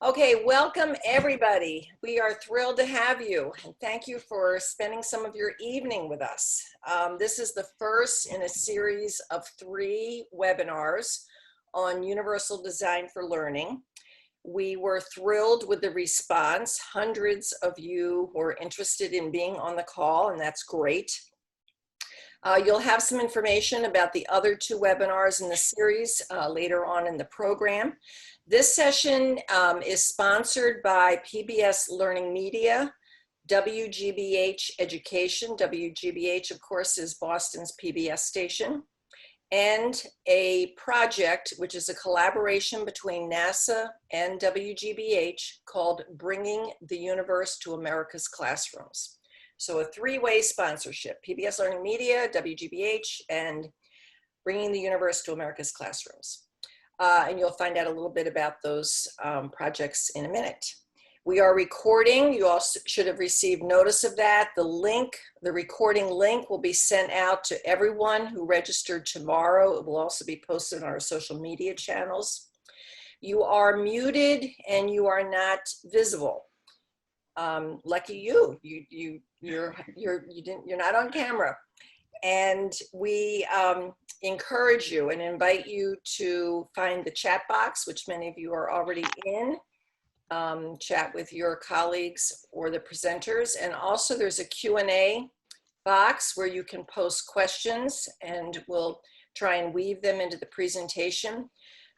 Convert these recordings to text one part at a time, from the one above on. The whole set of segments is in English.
Okay, welcome everybody. We are thrilled to have you, and thank you for spending some of your evening with us. This is the first in a series of 3 webinars on Universal Design for Learning. We were thrilled with the response. Hundreds of you were interested in being on the call, and that's great. You'll have some information about the other 2 webinars in the series later on in the program. This session is sponsored by PBS LearningMedia, GBH Education. GBH, of course, is Boston's PBS station, and a project which is a collaboration between NASA and GBH called Bringing the Universe to America's Classrooms. So a 3-way sponsorship: PBS LearningMedia, GBH, and Bringing the Universe to America's Classrooms. And you'll find out a little bit about those projects in a minute. We are recording. You also should have received notice of that. The recording link will be sent out to everyone who registered tomorrow. It will also be posted on our social media channels. You are muted and you are not visible. Lucky you. You're not on camera. And we encourage you and invite you to find the chat box, which many of you are already in. Chat with your colleagues or the presenters. And also there's a Q&A box where you can post questions, and we'll try and weave them into the presentation.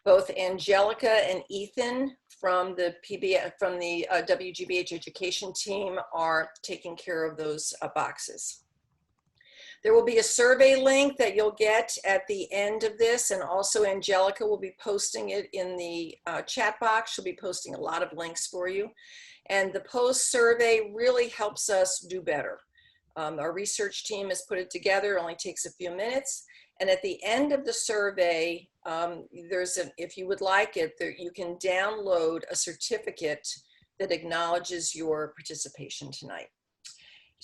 Both Angelica and Ethan from the WGBH Education team are taking care of those boxes. There will be a survey link that you'll get at the end of this, and also Angelica will be posting it in the chat box. She'll be posting a lot of links for you. And the post survey really helps us do better. Our research team has put it together. It only takes a few minutes. And at the end of the survey, if you would like it, you can download a certificate that acknowledges your participation tonight.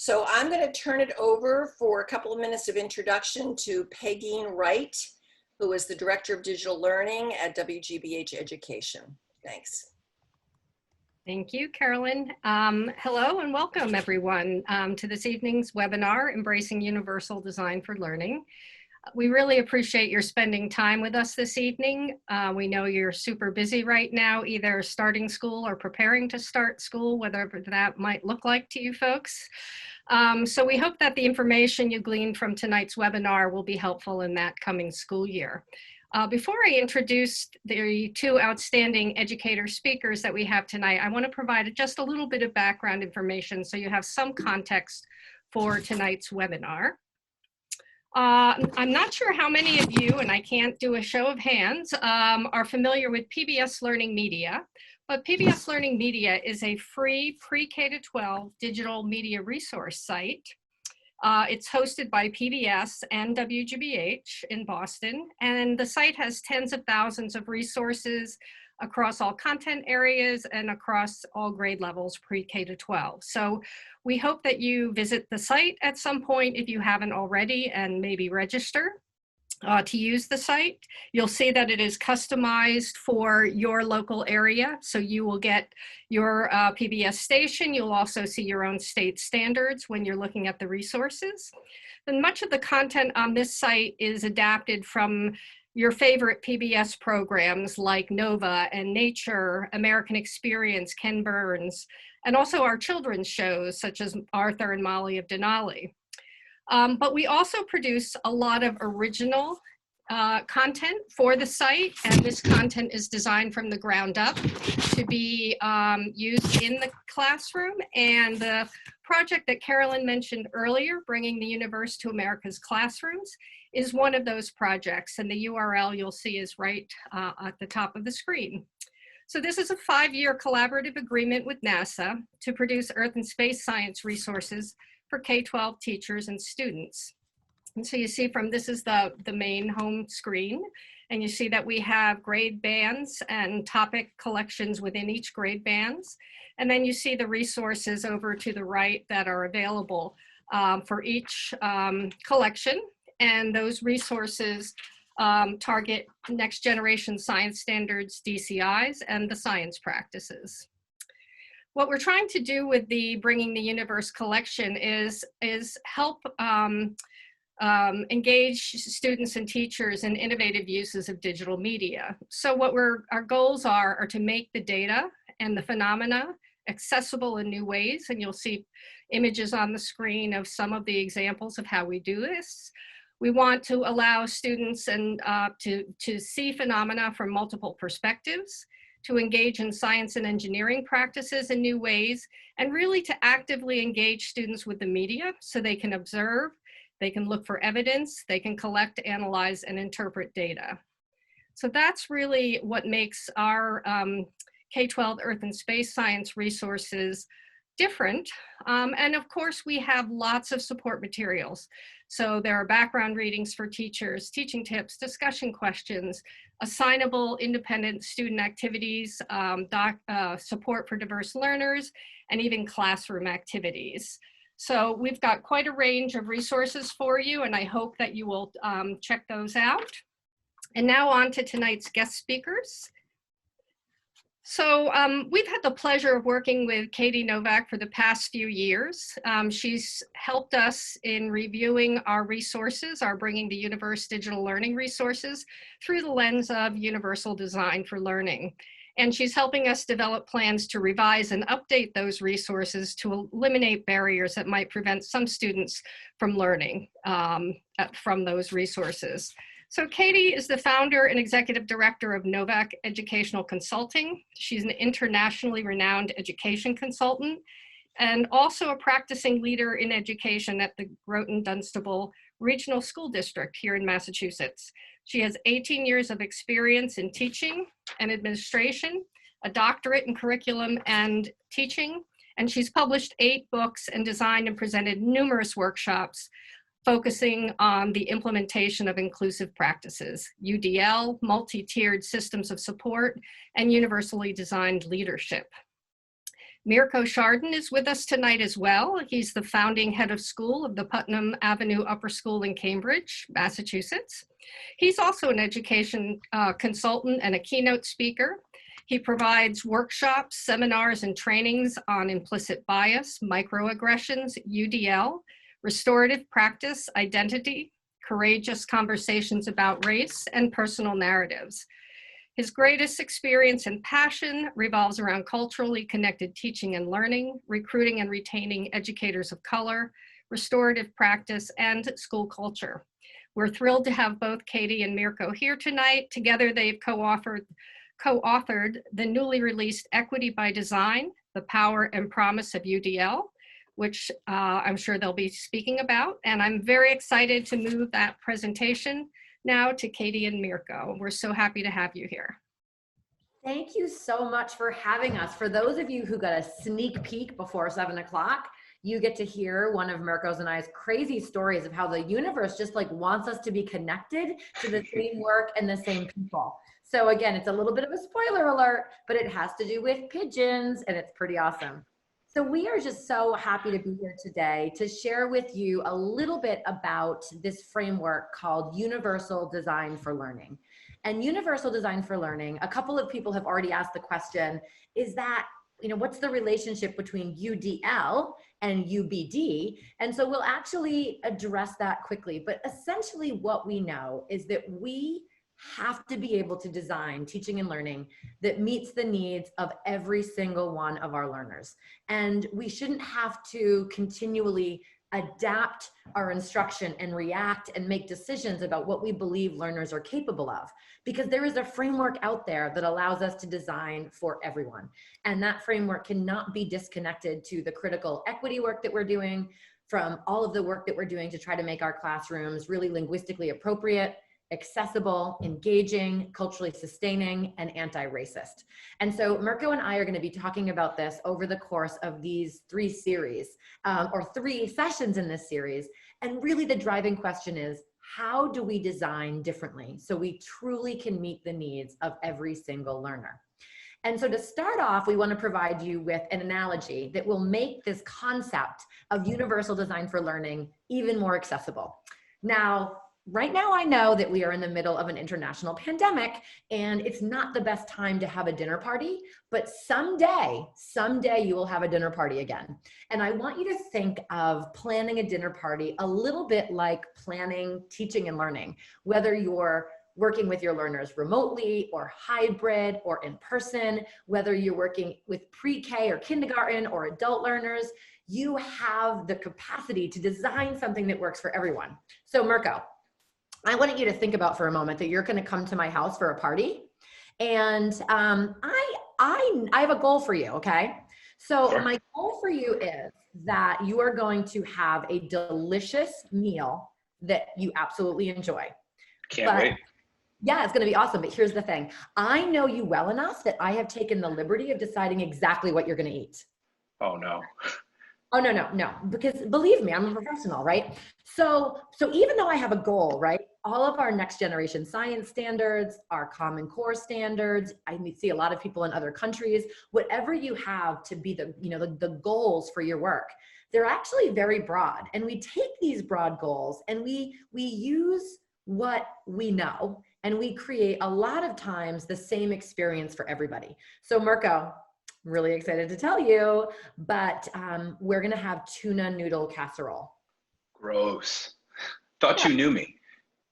So I'm going to turn it over for a couple of minutes of introduction to Peggy Wright, who is the Director of Digital Learning at WGBH Education. Thanks. Thank you, Carolyn. Hello and welcome everyone to this evening's webinar, Embracing Universal Design for Learning. We really appreciate your spending time with us this evening. We know you're super busy right now, either starting school or preparing to start school, whatever that might look like to you folks. So we hope that the information you gleaned from tonight's webinar will be helpful in that coming school year. Before I introduce the 2 outstanding educator speakers that we have tonight, I want to provide just a little bit of background information so you have some context for tonight's webinar. I'm not sure how many of you, and I can't do a show of hands, are familiar with PBS LearningMedia, but PBS LearningMedia is a free pre-K-12 digital media resource site. It's hosted by PBS and WGBH in Boston, and the site has tens of thousands of resources across all content areas and across all grade levels pre-K-12. So we hope that you visit the site at some point if you haven't already, and maybe register to use the site. You'll see that it is customized for your local area. So you will get your PBS station. You'll also see your own state standards when you're looking at the resources. And much of the content on this site is adapted from your favorite PBS programs like Nova and Nature, American Experience, Ken Burns, and also our children's shows such as Arthur and Molly of Denali. But we also produce a lot of original content for the site, and this content is designed from the ground up to be used in the classroom. And the project that Carolyn mentioned earlier, Bringing the Universe to America's Classrooms, is one of those projects, and the URL you'll see is right at the top of the screen. So this is a 5-year collaborative agreement with NASA to produce Earth and space science resources for K-12 teachers and students. And so you see this is the main home screen, and you see that we have grade bands and topic collections within each grade bands. And then you see the resources over to the right that are available for each collection. And those resources target next generation science standards, DCIs, and the science practices. What we're trying to do with the Bringing the Universe collection is help engage students and teachers in innovative uses of digital media. So what our goals are to make the data and the phenomena accessible in new ways, and you'll see images on the screen of some of the examples of how we do this. We want to allow students and to see phenomena from multiple perspectives, to engage in science and engineering practices in new ways, and really to actively engage students with the media so they can observe, they can look for evidence, they can collect, analyze, and interpret data. So that's really what makes our K-12 Earth and Space Science resources different. And of course, we have lots of support materials. So there are background readings for teachers, teaching tips, discussion questions, assignable independent student activities, support for diverse learners, and even classroom activities. So we've got quite a range of resources for you, and I hope that you will check those out. And now on to tonight's guest speakers. So we've had the pleasure of working with Katie Novak for the past few years. She's helped us in reviewing our resources, our Bringing the Universe digital learning resources through the lens of universal design for learning. And she's helping us develop plans to revise and update those resources to eliminate barriers that might prevent some students from learning from those resources. So Katie is the founder and executive director of Novak Educational Consulting. She's an internationally renowned education consultant and also a practicing leader in education at the Groton-Dunstable Regional School District here in Massachusetts. She has 18 years of experience in teaching and administration, a doctorate in curriculum and teaching, and she's published 8 books and designed and presented numerous workshops focusing on the implementation of inclusive practices, UDL, multi-tiered systems of support, and universally designed leadership. Mirko Chardin is with us tonight as well. He's the founding head of school of the Putnam Avenue Upper School in Cambridge, Massachusetts. He's also an education consultant and a keynote speaker. He provides workshops, seminars, and trainings on implicit bias, microaggressions, UDL, restorative practice, identity, courageous conversations about race, and personal narratives. His greatest experience and passion revolves around culturally connected teaching and learning, recruiting and retaining educators of color, restorative practice, and school culture. We're thrilled to have both Katie and Mirko here tonight. Together, they've co-authored the newly released Equity by Design, The Power and Promise of UDL, which I'm sure they'll be speaking about. And I'm very excited to move that presentation now to Katie and Mirko. We're so happy to have you here. Thank you so much for having us. For those of you who got a sneak peek before 7 o'clock, you get to hear one of Mirko's and I's crazy stories of how the universe just like wants us to be connected to the same work and the same people. So again, it's a little bit of a spoiler alert, but it has to do with pigeons and it's pretty awesome. So we are just so happy to be here today to share with you a little bit about this framework called Universal Design for Learning. And Universal Design for Learning, a couple of people have already asked the question, is that, what's the relationship between UDL and UBD? And so we'll actually address that quickly. But essentially what we know is that we have to be able to design teaching and learning that meets the needs of every single one of our learners. And we shouldn't have to continually adapt our instruction and react and make decisions about what we believe learners are capable of, because there is a framework out there that allows us to design for everyone. And that framework cannot be disconnected to the critical equity work that we're doing, from all of the work that we're doing to try to make our classrooms really linguistically appropriate, accessible, engaging, culturally sustaining, and anti-racist. And so Mirko and I are going to be talking about this over the course of these 3 series, or 3 sessions in this series. And really the driving question is, how do we design differently so we truly can meet the needs of every single learner? And so to start off, we want to provide you with an analogy that will make this concept of universal design for learning even more accessible. Now, right now I know that we are in the middle of an international pandemic and it's not the best time to have a dinner party, but someday you will have a dinner party again. And I want you to think of planning a dinner party a little bit like planning teaching and learning, whether you're working with your learners remotely or hybrid or in person, whether you're working with pre-K or kindergarten or adult learners, you have the capacity to design something that works for everyone. So Mirko, I want you to think about for a moment that you're going to come to my house for a party, and I have a goal for you. Okay, so Sure. my goal for you is that you are going to have a delicious meal that you absolutely enjoy. Can't wait. Yeah, it's going to be awesome. But here's the thing: I know you well enough that I have taken the liberty of deciding exactly what you're going to eat. Oh no. Oh, no, because believe me, I'm a professional, right? So even though I have a goal, right? All of our next generation science standards, our Common Core standards, I see a lot of people in other countries, whatever you have to be the goals for your work, they're actually very broad. And we take these broad goals and we use what we know and we create a lot of times the same experience for everybody. So Mirko, I'm really excited to tell you, but we're gonna have tuna noodle casserole. Gross. Thought you knew me.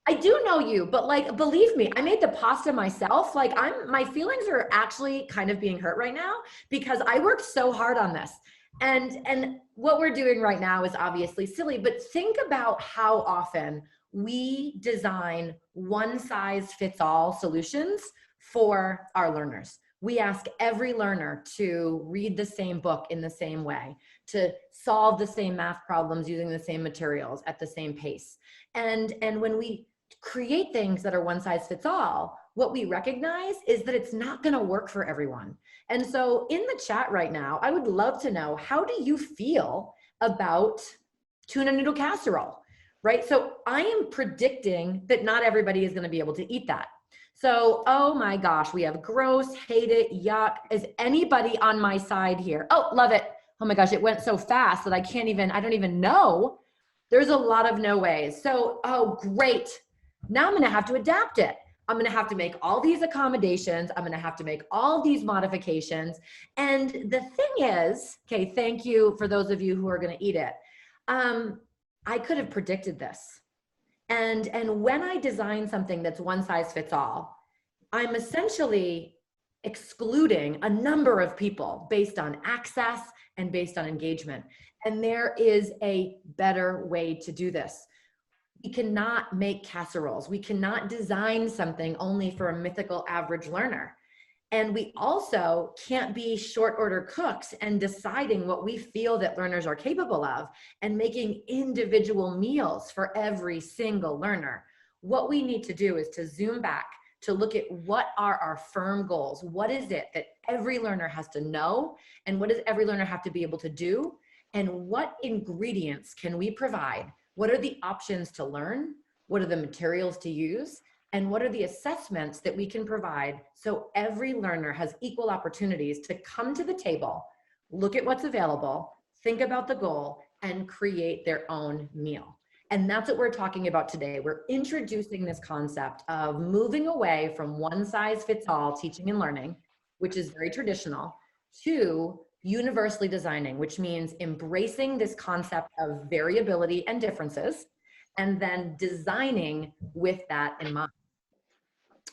I do know you, but like, believe me, I made the pasta myself. Like my feelings are actually kind of being hurt right now because I worked so hard on this. And what we're doing right now is obviously silly, but think about how often we design one size fits all solutions for our learners. We ask every learner to read the same book in the same way, to solve the same math problems using the same materials at the same pace. And when we create things that are one size fits all, what we recognize is that it's not going to work for everyone. And so in the chat right now, I would love to know, how do you feel about tuna noodle casserole, right? So I am predicting that not everybody is going to be able to eat that. So, oh my gosh, we have gross, hate it, yuck. Is anybody on my side here? Oh, love it. Oh my gosh, it went so fast that I don't even know. There's a lot of no ways. So, oh, great. Now I'm going to have to adapt it. I'm going to have to make all these accommodations. I'm going to have to make all these modifications. And the thing is, okay, thank you for those of you who are going to eat it. I could have predicted this. And when I design something that's one size fits all, I'm essentially excluding a number of people based on access and based on engagement. And there is a better way to do this. We cannot make casseroles. We cannot design something only for a mythical average learner. And we also can't be short order cooks and deciding what we feel that learners are capable of and making individual meals for every single learner. What we need to do is to zoom back to look at what are our firm goals. What is it that every learner has to know? And what does every learner have to be able to do? And what ingredients can we provide? What are the options to learn? What are the materials to use? And what are the assessments that we can provide so every learner has equal opportunities to come to the table, look at what's available, think about the goal, and create their own meal. And that's what we're talking about today. We're introducing this concept of moving away from one size fits all teaching and learning, which is very traditional, to universally designing, which means embracing this concept of variability and differences, and then designing with that in mind.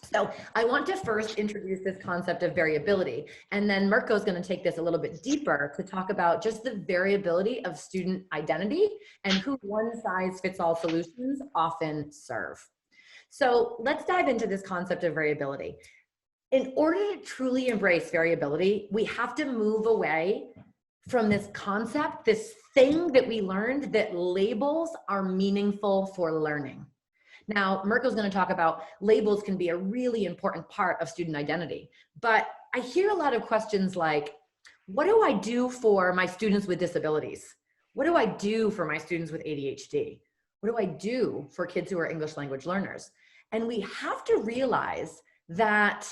So I want to first introduce this concept of variability, and then Mirko is going to take this a little bit deeper to talk about just the variability of student identity and who one-size-fits-all solutions often serve. So let's dive into this concept of variability. In order to truly embrace variability, we have to move away from this concept, this thing that we learned that labels are meaningful for learning. Now, Mirko's going to talk about labels can be a really important part of student identity, but I hear a lot of questions like, what do I do for my students with disabilities? What do I do for my students with ADHD? What do I do for kids who are English language learners? And we have to realize that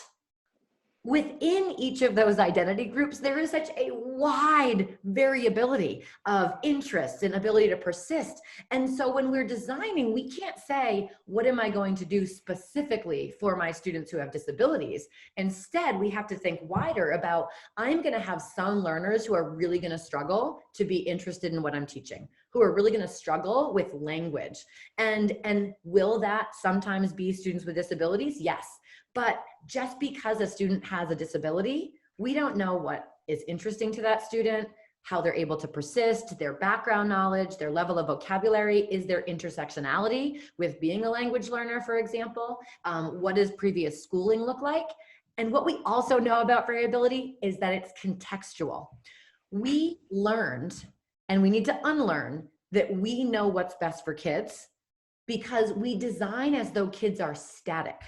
within each of those identity groups, there is such a wide variability of interests and ability to persist. And so when we're designing, we can't say, what am I going to do specifically for my students who have disabilities? Instead, we have to think wider about, I'm going to have some learners who are really going to struggle to be interested in what I'm teaching, who are really going to struggle with language. And will that sometimes be students with disabilities? Yes. But just because a student has a disability, we don't know what is interesting to that student, how they're able to persist, their background knowledge, their level of vocabulary, is their intersectionality with being a language learner, for example, what does previous schooling look like? And what we also know about variability is that it's contextual. We learned, and we need to unlearn, that we know what's best for kids because we design as though kids are static.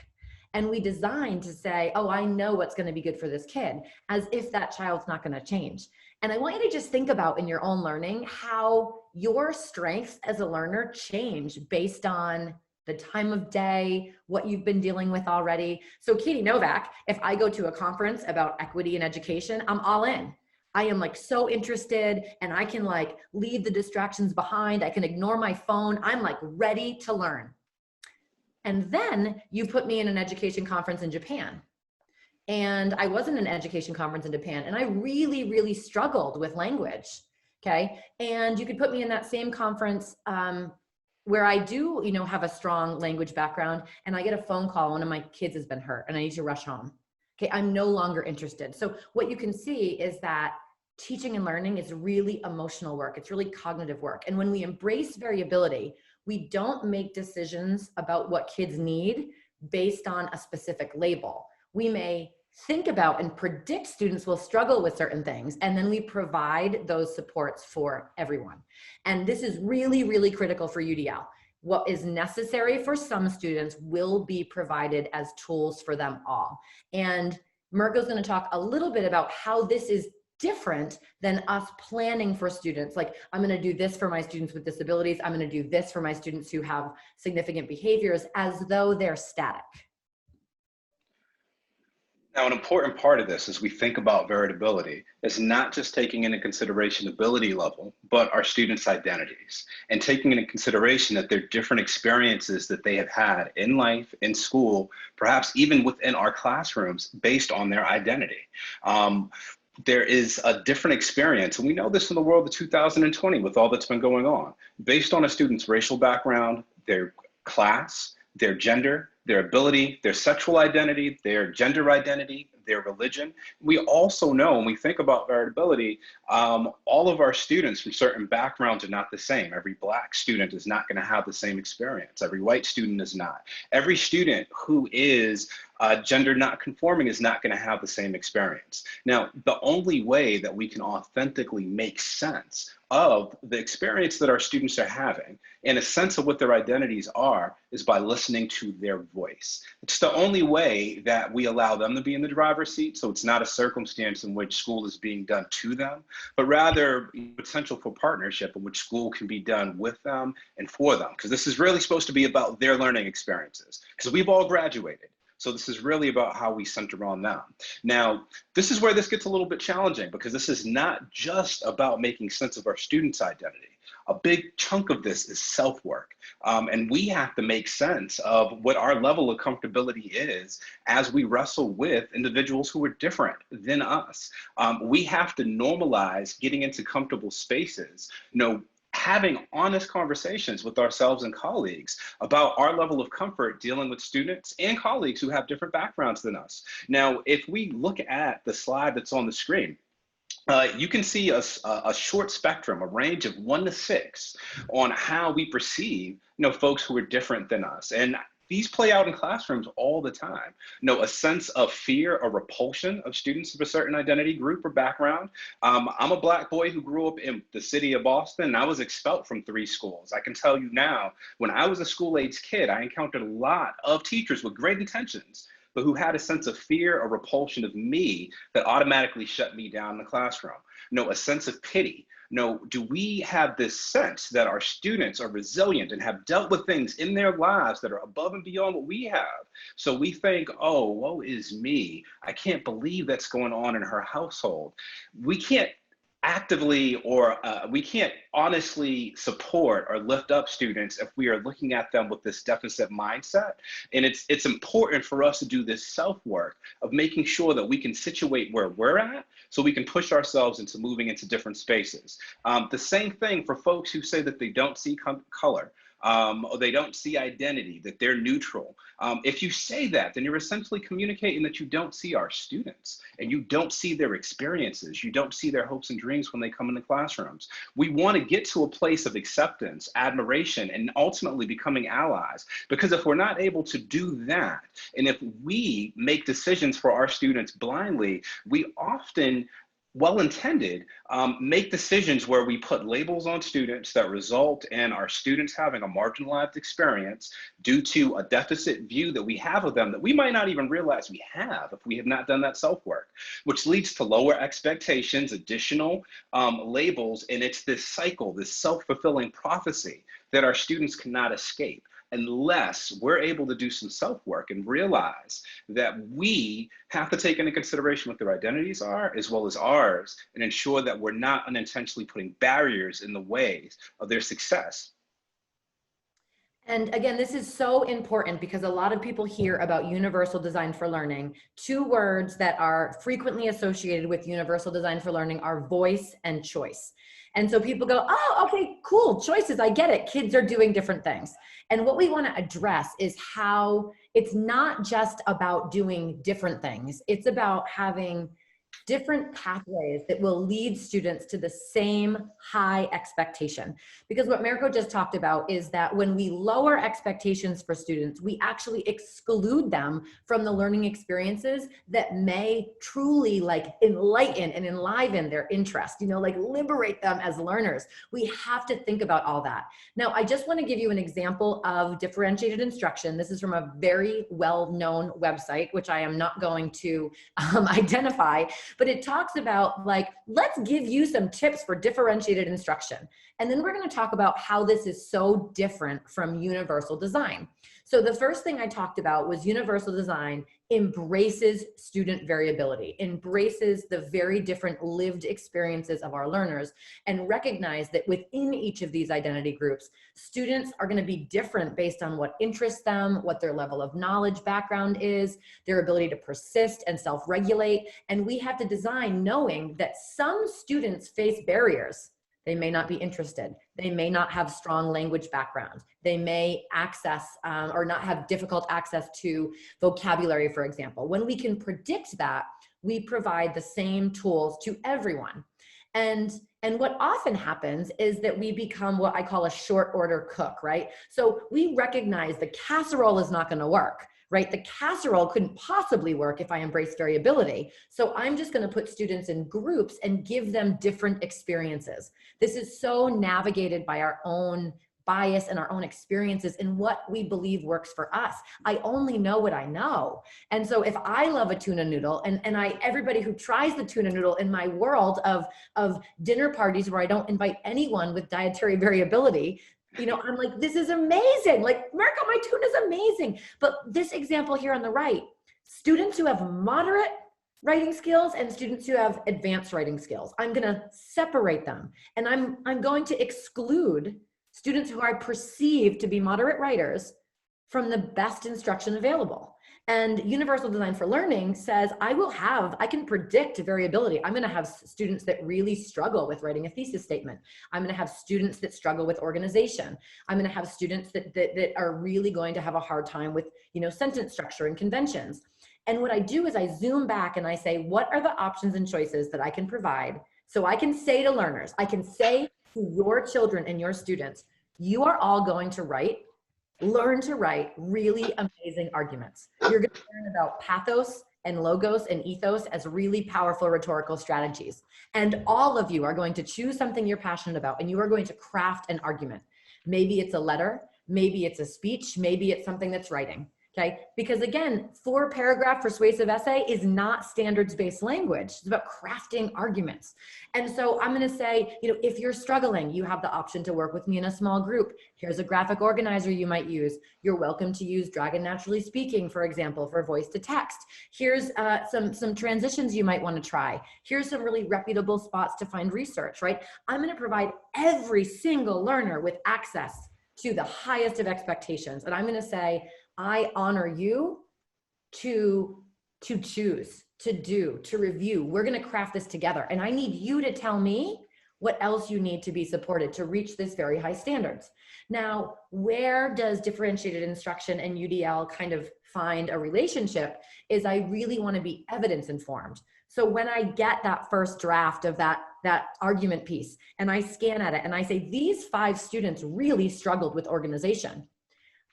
And we design to say, oh, I know what's going to be good for this kid, as if that child's not going to change. And I want you to just think about in your own learning how your strengths as a learner change based on the time of day, what you've been dealing with already. So Katie Novak, if I go to a conference about equity in education, I'm all in. I am like so interested, and I can like leave the distractions behind. I can ignore my phone. I'm like ready to learn. And then you put me in an education conference in Japan. And I was in an education conference in Japan, and I really, really struggled with language, okay? And you could put me in that same conference where I do, you know, have a strong language background, and I get a phone call, one of my kids has been hurt, and I need to rush home. Okay, I'm no longer interested. So what you can see is that teaching and learning is really emotional work. It's really cognitive work. And when we embrace variability, we don't make decisions about what kids need based on a specific label. We may think about and predict students will struggle with certain things, and then we provide those supports for everyone. And this is really, really critical for UDL. What is necessary for some students will be provided as tools for them all. And Mirko's going to talk a little bit about how this is different than us planning for students. Like, I'm going to do this for my students with disabilities. I'm going to do this for my students who have significant behaviors, as though they're static. Now, an important part of this as we think about variability is not just taking into consideration ability level, but our students' identities, and taking into consideration that there are different experiences that they have had in life, in school, perhaps even within our classrooms based on their identity. There is a different experience, and we know this in the world of 2020 with all that's been going on, based on a student's racial background, their class, their gender, their ability, their sexual identity, their gender identity, their religion. We also know, when we think about variability, all of our students from certain backgrounds are not the same. Every Black student is not going to have the same experience. Every white student is not. Every student who is gender not conforming is not going to have the same experience. Now, the only way that we can authentically make sense of the experience that our students are having and a sense of what their identities are is by listening to their voice. It's the only way that we allow them to be in the driver's seat, so it's not a circumstance in which school is being done to them, but rather potential for partnership in which school can be done with them and for them, because this is really supposed to be about their learning experiences, because we've all graduated. So this is really about how we center on them. Now, this is where this gets a little bit challenging, because this is not just about making sense of our students' identity. A big chunk of this is self-work. And we have to make sense of what our level of comfortability is as we wrestle with individuals who are different than us. We have to normalize getting into comfortable spaces, having honest conversations with ourselves and colleagues about our level of comfort dealing with students and colleagues who have different backgrounds than us. Now, if we look at the slide that's on the screen, you can see a short spectrum, a range of 1 to 6 on how we perceive, folks who are different than us. And these play out in classrooms all the time. A sense of fear or repulsion of students of a certain identity group or background. I'm a Black boy who grew up in the city of Boston, and I was expelled from 3 schools. I can tell you now, when I was a school-age kid, I encountered a lot of teachers with great intentions but who had a sense of fear or repulsion of me that automatically shut me down in the classroom? No, a sense of pity. No, do we have this sense that our students are resilient and have dealt with things in their lives that are above and beyond what we have? So we think, oh, woe is me. I can't believe that's going on in her household. We can't actively or we can't honestly support or lift up students if we are looking at them with this deficit mindset. And it's important for us to do this self-work of making sure that we can situate where we're at so we can push ourselves into moving into different spaces. The same thing for folks who say that they don't see color. Or they don't see identity, that they're neutral. If you say that, then you're essentially communicating that you don't see our students and you don't see their experiences. You don't see their hopes and dreams when they come into classrooms. We want to get to a place of acceptance, admiration, and ultimately becoming allies. Because if we're not able to do that, and if we make decisions for our students blindly, we often well-intended, make decisions where we put labels on students that result in our students having a marginalized experience due to a deficit view that we have of them that we might not even realize we have if we have not done that self-work, which leads to lower expectations, additional labels, and it's this cycle, this self-fulfilling prophecy that our students cannot escape unless we're able to do some self-work and realize that we have to take into consideration what their identities are as well as ours and ensure that we're not unintentionally putting barriers in the way of their success. And again, this is so important because a lot of people hear about universal design for learning. Two words that are frequently associated with universal design for learning are voice and choice. And so people go, oh, okay, cool, choices, I get it. Kids are doing different things. And what we want to address is how it's not just about doing different things. It's about having different pathways that will lead students to the same high expectation. Because what Mirko just talked about is that when we lower expectations for students, we actually exclude them from the learning experiences that may truly like enlighten and enliven their interest, you know, like liberate them as learners. We have to think about all that. Now, I just want to give you an example of differentiated instruction. This is from a very well-known website, which I am not going to identify. But it talks about like, let's give you some tips for differentiated instruction. And then we're going to talk about how this is so different from universal design. So the first thing I talked about was universal design embraces student variability, embraces the very different lived experiences of our learners, and recognize that within each of these identity groups, students are going to be different based on what interests them, what their level of knowledge background is, their ability to persist and self-regulate. And we have to design knowing that some students face barriers. They may not be interested. They may not have strong language backgrounds. They may access or not have difficult access to vocabulary, for example. When we can predict that, we provide the same tools to everyone. And what often happens is that we become what I call a short order cook, right? So we recognize the casserole is not going to work. Right? The casserole couldn't possibly work if I embrace variability. So I'm just going to put students in groups and give them different experiences. This is so navigated by our own bias and our own experiences and what we believe works for us. I only know what I know. And so if I love a tuna noodle and everybody who tries the tuna noodle in my world of dinner parties where I don't invite anyone with dietary variability, you know, I'm like, this is amazing. Like, Mirko, my tuna is amazing. But this example here on the right, students who have moderate writing skills and students who have advanced writing skills, I'm going to separate them. And I'm going to exclude students who I perceive to be moderate writers from the best instruction available. And universal design for learning says I can predict variability. I'm going to have students that really struggle with writing a thesis statement. I'm going to have students that struggle with organization. I'm going to have students that are really going to have a hard time with, you know, sentence structure and conventions. And what I do is I zoom back and I say, what are the options and choices that I can provide? So I can say to learners, I can say to your children and your students, you are all going to learn to write really amazing arguments. You're going to learn about pathos and logos and ethos as really powerful rhetorical strategies. And all of you are going to choose something you're passionate about and you are going to craft an argument. Maybe it's a letter, maybe it's a speech, maybe it's something that's writing. Okay, because again, 4-paragraph persuasive essay is not standards-based language. It's about crafting arguments. And so I'm going to say, you know, if you're struggling, you have the option to work with me in a small group. Here's a graphic organizer you might use. You're welcome to use Dragon Naturally Speaking, for example, for voice to text. Here's some transitions you might want to try. Here's some really reputable spots to find research, right? I'm going to provide every single learner with access to the highest of expectations. And I'm going to say, I honor you to choose, to do, to review. We're going to craft this together. And I need you to tell me what else you need to be supported to reach this very high standards. Now, where does differentiated instruction and UDL kind of find a relationship is I really want to be evidence informed. So when I get that first draft of that argument piece and I scan at it and I say, these 5 students really struggled with organization,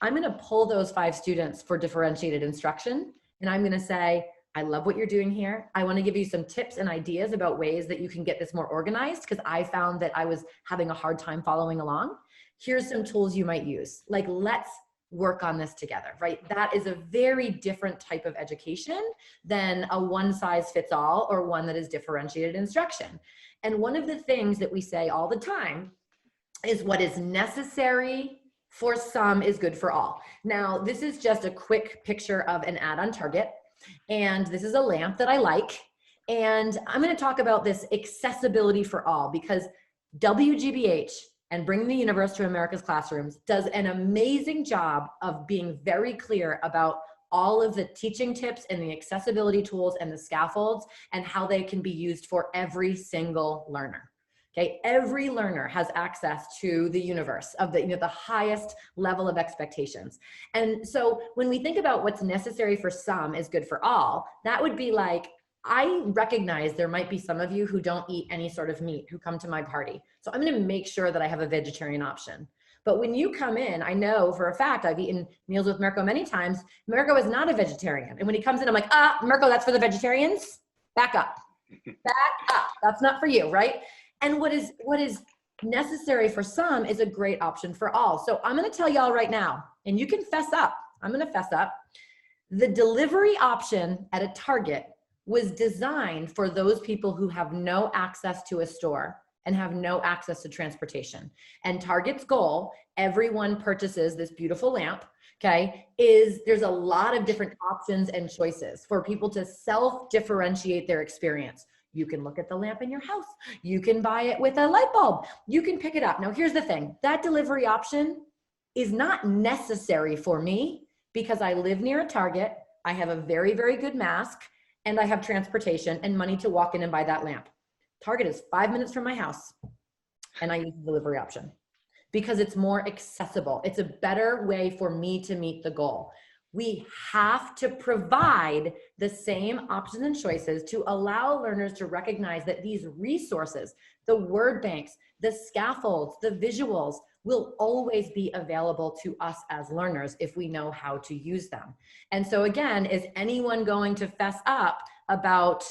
I'm going to pull those 5 students for differentiated instruction. And I'm going to say, I love what you're doing here. I want to give you some tips and ideas about ways that you can get this more organized, because I found that I was having a hard time following along. Here's some tools you might use. Like, let's work on this together, right? That is a very different type of education than a one-size-fits-all or one that is differentiated instruction. And one of the things that we say all the time is what is necessary for some is good for all. Now, this is just a quick picture of an ad on Target. And this is a lamp that I like. And I'm going to talk about this accessibility for all, because WGBH and Bringing the Universe to America's Classrooms does an amazing job of being very clear about all of the teaching tips and the accessibility tools and the scaffolds and how they can be used for every single learner. Okay, every learner has access to the universe of the, the highest level of expectations. And so when we think about what's necessary for some is good for all, that would be like, I recognize there might be some of you who don't eat any sort of meat who come to my party. So I'm going to make sure that I have a vegetarian option. But when you come in, I know for a fact, I've eaten meals with Mirko many times. Mirko is not a vegetarian. And when he comes in, I'm like, Mirko, that's for the vegetarians. Back up, back up. That's not for you, right? And what is necessary for some is a great option for all. So I'm going to tell y'all right now, and you can fess up. I'm going to fess up. The delivery option at a Target was designed for those people who have no access to a store and have no access to transportation. And Target's goal, everyone purchases this beautiful lamp, okay, is there's a lot of different options and choices for people to self-differentiate their experience. You can look at the lamp in your house. You can buy it with a light bulb. You can pick it up. Now, here's the thing. That delivery option is not necessary for me because I live near a Target. I have a very, very good mask, and I have transportation and money to walk in and buy that lamp. Target is 5 minutes from my house, and I use the delivery option because it's more accessible. It's a better way for me to meet the goal. We have to provide the same options and choices to allow learners to recognize that these resources, the word banks, the scaffolds, the visuals, will always be available to us as learners if we know how to use them. And so again, is anyone going to fess up about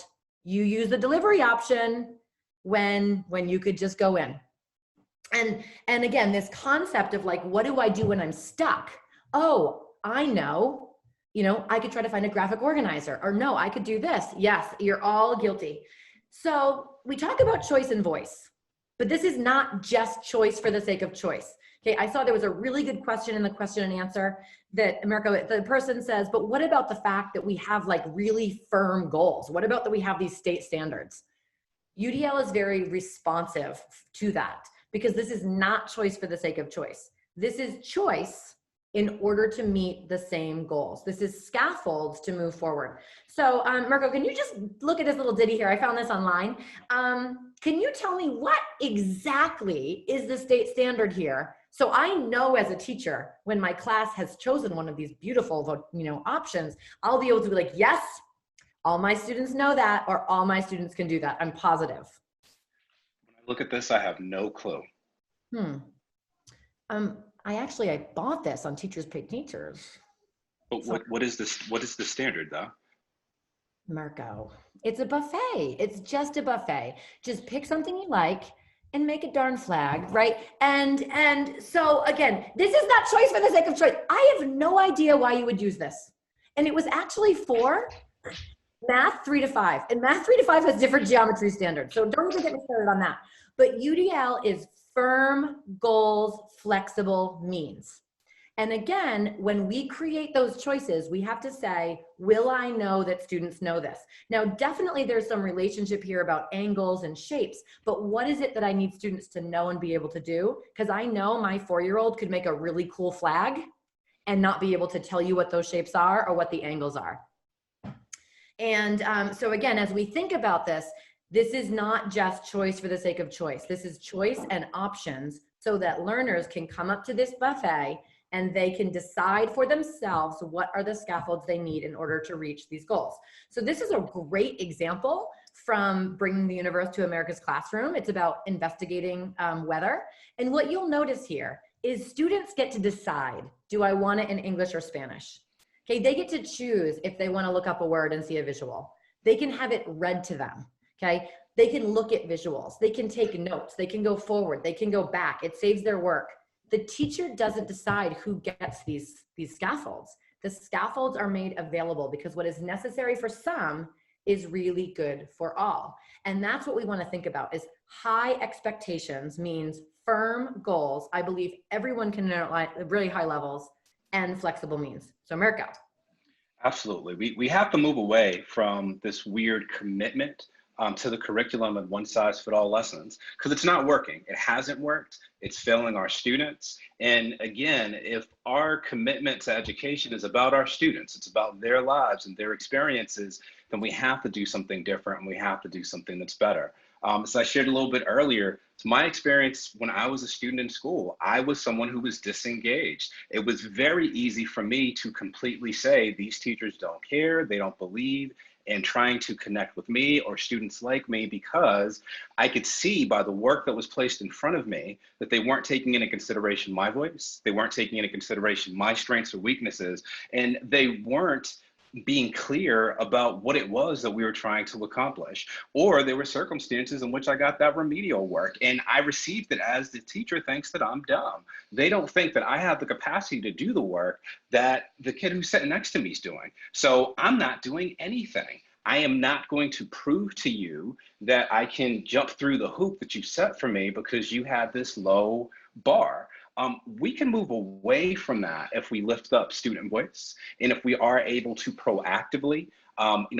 you use the delivery option when you could just go in? And again, this concept of like, what do I do when I'm stuck? Oh, I know, I could try to find a graphic organizer, or no, I could do this. Yes, you're all guilty. So we talk about choice and voice, but this is not just choice for the sake of choice. Okay, I saw there was a really good question in the question and answer that Mirko, the person says, but what about the fact that we have like really firm goals? What about that we have these state standards? UDL is very responsive to that because this is not choice for the sake of choice. This is choice in order to meet the same goals. This is scaffolds to move forward. So Mirko, can you just look at this little ditty here? I found this online. Can you tell me what exactly is the state standard here? So I know as a teacher, when my class has chosen one of these beautiful options, I'll be able to be like, yes, all my students know that, or all my students can do that. I'm positive. When I look at this, I have no clue. I bought this on Teachers Pay Teachers. But what is this? What is the standard though? Mirko, it's a buffet. It's just a buffet. Just pick something you like and make a darn flag, right? And so again, this is not choice for the sake of choice. I have no idea why you would use this. And it was actually for math 3 to 5. And math 3 to 5 has different geometry standards. So don't even get me started on that. But UDL is firm goals, flexible means. And again, when we create those choices, we have to say, will I know that students know this? Now, definitely there's some relationship here about angles and shapes, but what is it that I need students to know and be able to do? Because I know my 4-year-old could make a really cool flag and not be able to tell you what those shapes are or what the angles are. And so again, as we think about this, this is not just choice for the sake of choice. This is choice and options so that learners can come up to this buffet and they can decide for themselves what are the scaffolds they need in order to reach these goals. So this is a great example from Bringing the Universe to America's Classroom. It's about investigating weather. And what you'll notice here is students get to decide, do I want it in English or Spanish? Okay, they get to choose if they want to look up a word and see a visual. They can have it read to them, okay? They can look at visuals. They can take notes. They can go forward. They can go back. It saves their work. The teacher doesn't decide who gets these scaffolds. The scaffolds are made available because what is necessary for some is really good for all. And that's what we want to think about is high expectations means firm goals. I believe everyone can know at really high levels and flexible means. So Mirko. Absolutely. We have to move away from this weird commitment to the curriculum and one-size-fits-all lessons because it's not working. It hasn't worked. It's failing our students. And again, if our commitment to education is about our students, it's about their lives and their experiences, then we have to do something different and we have to do something that's better. As I shared a little bit earlier, it's my experience when I was a student in school. I was someone who was disengaged. It was very easy for me to completely say, these teachers don't care, they don't believe in trying to connect with me or students like me because I could see by the work that was placed in front of me that they weren't taking into consideration my voice, they weren't taking into consideration my strengths or weaknesses, and they weren't being clear about what it was that we were trying to accomplish. Or there were circumstances in which I got that remedial work and I received it as the teacher thinks that I'm dumb. They don't think that I have the capacity to do the work that the kid who's sitting next to me is doing. So I'm not doing anything. I am not going to prove to you that I can jump through the hoop that you set for me because you have this low bar. We can move away from that if we lift up student voice and if we are able to proactively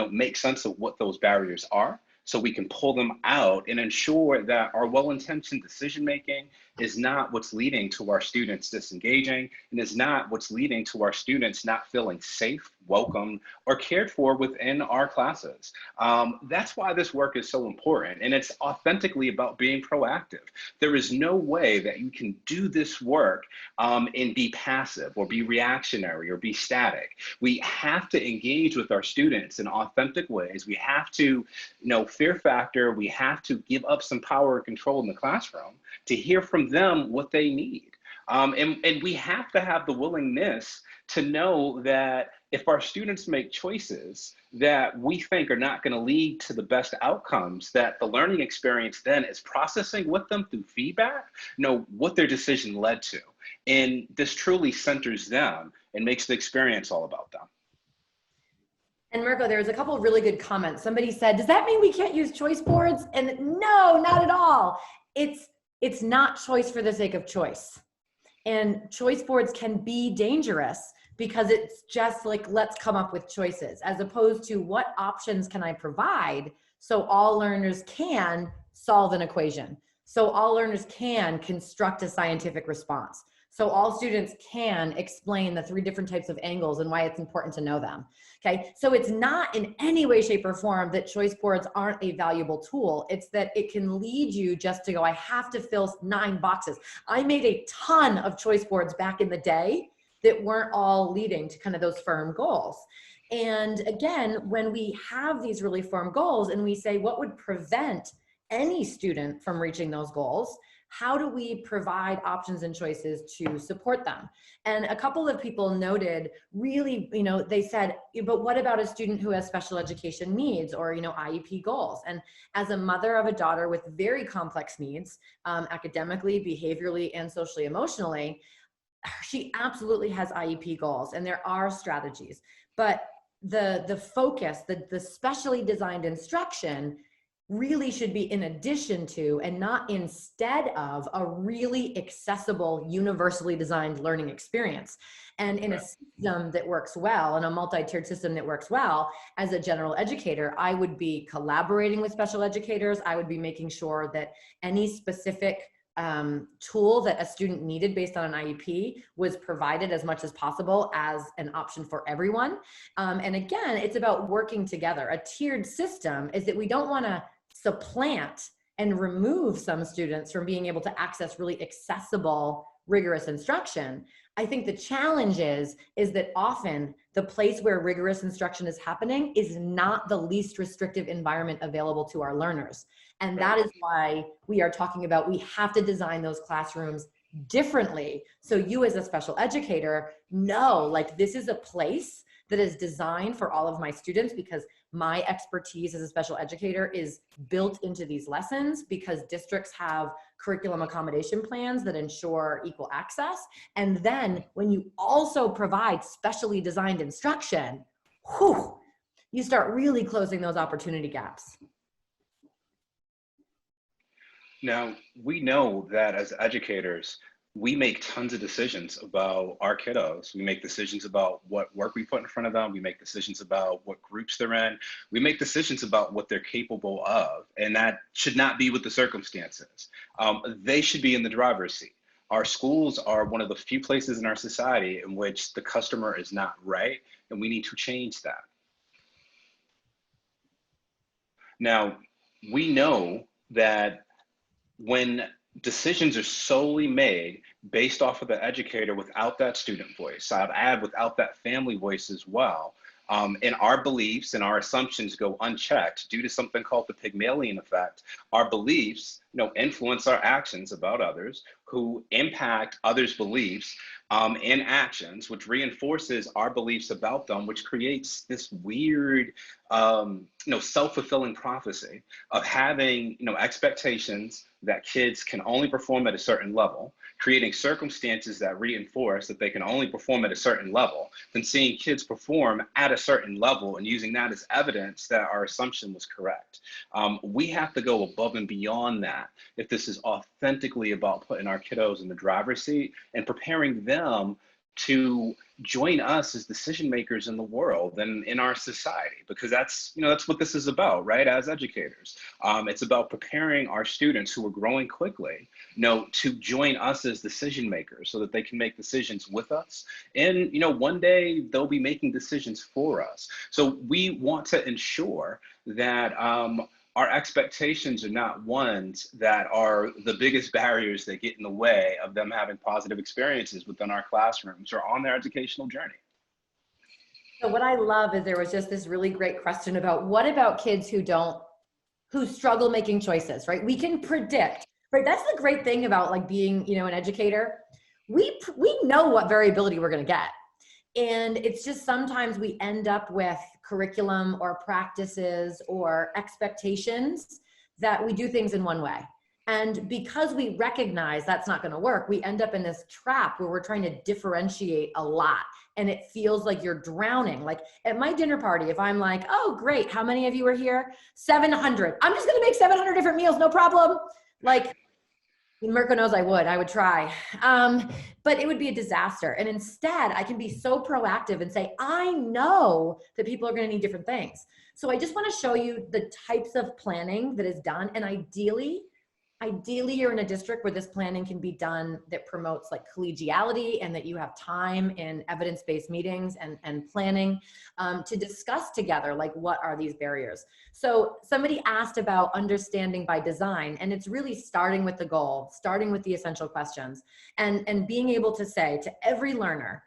make sense of what those barriers are so we can pull them out and ensure that our well-intentioned decision-making is not what's leading to our students disengaging and is not what's leading to our students not feeling safe, welcomed, or cared for within our classes. That's why this work is so important, and it's authentically about being proactive. There is no way that you can do this work and be passive or be reactionary or be static. We have to engage with our students in authentic ways. We have to, fear factor, we have to give up some power and control in the classroom to hear from them what they need. And we have to have the willingness to know that if our students make choices that we think are not going to lead to the best outcomes, that the learning experience then is processing with them through feedback, what their decision led to. And this truly centers them and makes the experience all about them. And Mirko, there was a couple of really good comments. Somebody said, does that mean we can't use choice boards? And no, not at all. It's not choice for the sake of choice. And choice boards can be dangerous because it's just like, let's come up with choices, as opposed to what options can I provide so all learners can solve an equation. So all learners can construct a scientific response. So all students can explain the 3 different types of angles and why it's important to know them. Okay, so it's not in any way, shape, or form that choice boards aren't a valuable tool. It's that it can lead you just to go, I have to fill 9 boxes. I made a ton of choice boards back in the day that weren't all leading to kind of those firm goals. And again, when we have these really firm goals and we say, what would prevent any student from reaching those goals? how do we provide options and choices to support them? And a couple of people noted really, they said, but what about a student who has special education needs or, IEP goals? And as a mother of a daughter with very complex needs, academically, behaviorally, and socially emotionally, she absolutely has IEP goals, and there are strategies, but the focus, the specially designed instruction really should be in addition to and not instead of a really accessible, universally designed learning experience. And in a system that works well, in a multi-tiered system that works well, as a general educator, I would be collaborating with special educators. I would be making sure that any specific tool that a student needed based on an IEP was provided as much as possible as an option for everyone. And again, it's about working together. A tiered system is that we don't want to supplant and remove some students from being able to access really accessible, rigorous instruction. I think the challenge is that often the place where rigorous instruction is happening is not the least restrictive environment available to our learners. And that is why we are talking about, we have to design those classrooms differently. So you as a special educator know, like, this is a place that is designed for all of my students, because my expertise as a special educator is built into these lessons, because districts have curriculum accommodation plans that ensure equal access. And then when you also provide specially designed instruction, you start really closing those opportunity gaps. Now, we know that as educators, we make tons of decisions about our kiddos. We make decisions about what work we put in front of them. We make decisions about what groups they're in. We make decisions about what they're capable of. And that should not be with the circumstances. They should be in the driver's seat. Our schools are one of the few places in our society in which the customer is not right, and we need to change that. Now, we know that when decisions are solely made based off of the educator without that student voice, I'd add without that family voice as well, and our beliefs and our assumptions go unchecked due to something called the Pygmalion effect. Our beliefs, influence our actions about others, who impact others' beliefs and actions, which reinforces our beliefs about them, which creates this weird, self-fulfilling prophecy of having, expectations that kids can only perform at a certain level, creating circumstances that reinforce that they can only perform at a certain level, then seeing kids perform at a certain level and using that as evidence that our assumption was correct. We have to go above and beyond that if this is authentically about putting our kiddos in the driver's seat and preparing them to join us as decision makers in the world and in our society, because that's what this is about, right? As educators, it's about preparing our students who are growing quickly, to join us as decision makers so that they can make decisions with us. And, one day they'll be making decisions for us. So we want to ensure that our expectations are not ones that are the biggest barriers that get in the way of them having positive experiences within our classrooms or on their educational journey. So what I love is there was just this really great question about what about kids who struggle making choices, right? We can predict, right? That's the great thing about like being, an educator. We know what variability we're going to get. And it's just sometimes we end up with curriculum or practices or expectations that we do things in one way. And because we recognize that's not going to work, we end up in this trap where we're trying to differentiate a lot. And it feels like you're drowning. Like at my dinner party, if I'm like, oh, great, how many of you are here? 700. I'm just going to make 700 different meals, no problem. Like, Mirko knows I would try, but it would be a disaster. And instead I can be so proactive and say, I know that people are going to need different things. So I just want to show you the types of planning that is done. And ideally you're in a district where this planning can be done that promotes like collegiality and that you have time in evidence-based meetings and planning to discuss together, like what are these barriers. So somebody asked about understanding by design, and it's really starting with the goal, starting with the essential questions, and being able to say to every learner,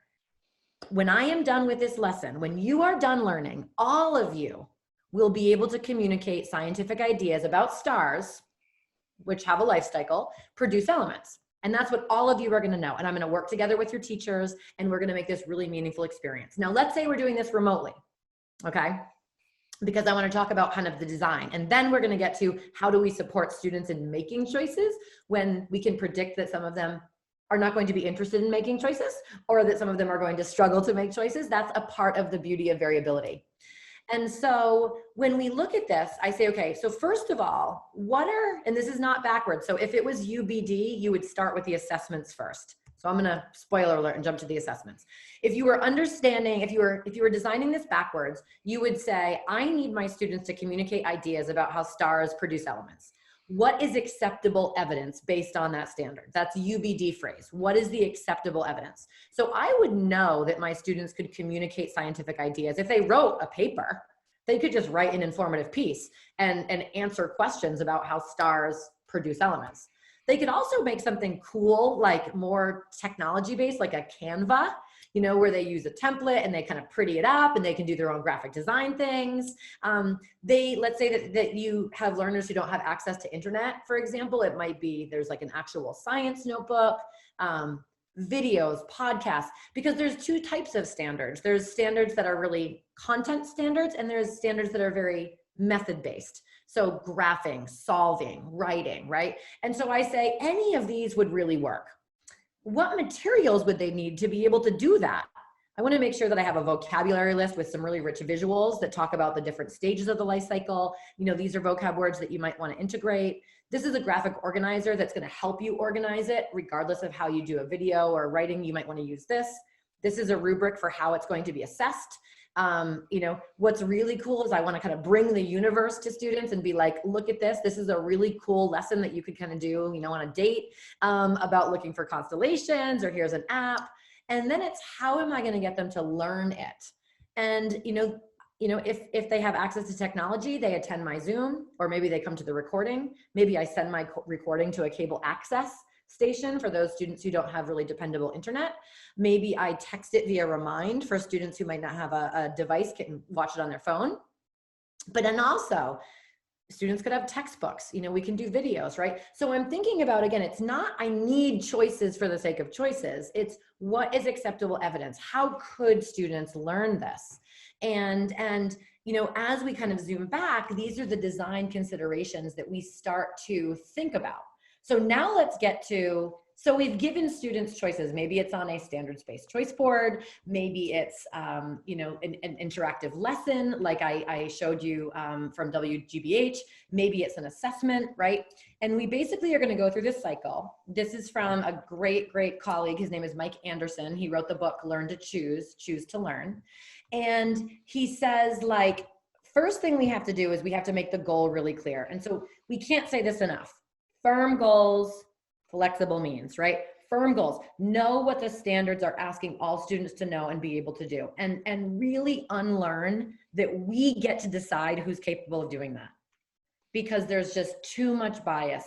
when I am done with this lesson, when you are done learning, all of you will be able to communicate scientific ideas about stars which have a life cycle, produce elements. And that's what all of you are going to know. And I'm going to work together with your teachers, and we're going to make this really meaningful experience. Now, let's say we're doing this remotely, okay? Because I want to talk about kind of the design. And then we're going to get to how do we support students in making choices when we can predict that some of them are not going to be interested in making choices, or that some of them are going to struggle to make choices. That's a part of the beauty of variability. And so when we look at this, I say, okay, so first of all, and this is not backwards. So if it was UBD, you would start with the assessments first. So I'm going to spoiler alert and jump to the assessments. If you were understanding, if you were designing this backwards, you would say, I need my students to communicate ideas about how stars produce elements. What is acceptable evidence based on that standard? That's UBD phrase. What is the acceptable evidence? So I would know that my students could communicate scientific ideas. If they wrote a paper, they could just write an informative piece and answer questions about how stars produce elements. They could also make something cool, like more technology-based, like a Canva, you know, where they use a template and they kind of pretty it up and they can do their own graphic design things. Let's say that you have learners who don't have access to internet, for example. It might be, there's like an actual science notebook, videos, podcasts, because there's two types of standards. There's standards that are really content standards, and there's standards that are very method-based. So graphing, solving, writing, right? And so I say any of these would really work. What materials would they need to be able to do that? I want to make sure that I have a vocabulary list with some really rich visuals that talk about the different stages of the life cycle. You know, these are vocab words that you might want to integrate. This is a graphic organizer that's going to help you organize it, regardless of how you do a video or writing. You might want to use this. This is a rubric for how it's going to be assessed. You know, what's really cool is I want to kind of bring the universe to students and be like, look at this. This is a really cool lesson that you could kind of do, you know, on a date, about looking for constellations, or here's an app. And then it's, how am I going to get them to learn it? And, you know, if they have access to technology, they attend my Zoom, or maybe they come to the recording. Maybe I send my recording to a cable access station for those students who don't have really dependable internet. Maybe I text it via Remind for students who might not have a device, can watch it on their phone. But then also, students could have textbooks, you know, we can do videos, right? So I'm thinking about, again, it's not, I need choices for the sake of choices. It's what is acceptable evidence? How could students learn this? And you know, as we kind of zoom back, these are the design considerations that we start to think about. So now let's get to, so we've given students choices. Maybe it's on a standards-based choice board. Maybe it's, you know, an interactive lesson like I showed you from WGBH. Maybe it's an assessment, right? And we basically are going to go through this cycle. This is from a great, great colleague. His name is Mike Anderson. He wrote the book, Learn to Choose, Choose to Learn. And he says, like, first thing we have to do is we have to make the goal really clear. And so we can't say this enough. Firm goals, flexible means, right? Firm goals. Know what the standards are asking all students to know and be able to do. And really unlearn that we get to decide who's capable of doing that. Because there's just too much bias.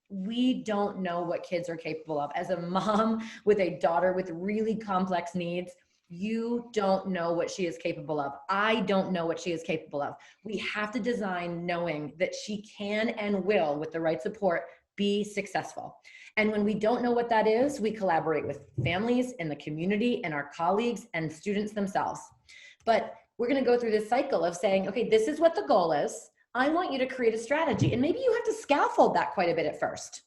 We don't know what kids are capable of. As a mom with a daughter with really complex needs, you don't know what she is capable of. I don't know what she is capable of. We have to design knowing that she can and will, with the right support, be successful. And when we don't know what that is, we collaborate with families and the community and our colleagues and students themselves. But we're going to go through this cycle of saying, okay, this is what the goal is. I want you to create a strategy. And maybe you have to scaffold that quite a bit at first.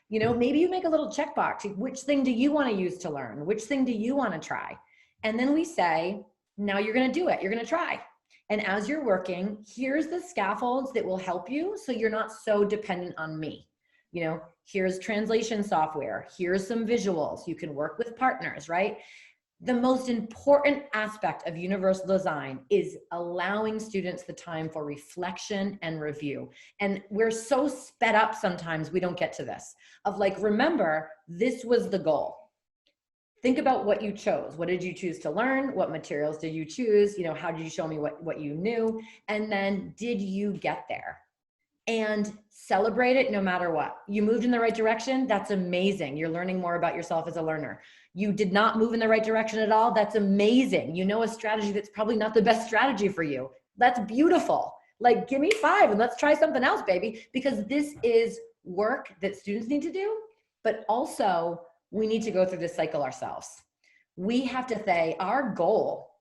You know, maybe you make a little checkbox. Which thing do you want to use to learn? Which thing do you want to try? And then we say, now you're going to do it. You're going to try. And as you're working, here's the scaffolds that will help you so you're not so dependent on me. You know, here's translation software. Here's some visuals. You can work with partners, right? The most important aspect of universal design is allowing students the time for reflection and review. And we're so sped up sometimes we don't get to this. Of like, remember, this was the goal. Think about what you chose. What did you choose to learn? What materials did you choose? You know, how did you show me what you knew? And then did you get there? And celebrate it no matter what. You moved in the right direction. That's amazing. You're learning more about yourself as a learner. You did not move in the right direction at all. That's amazing. You know a strategy that's probably not the best strategy for you. That's beautiful. Like, give me 5 and let's try something else, baby, because this is work that students need to do, but also we need to go through this cycle ourselves. We have to say our goal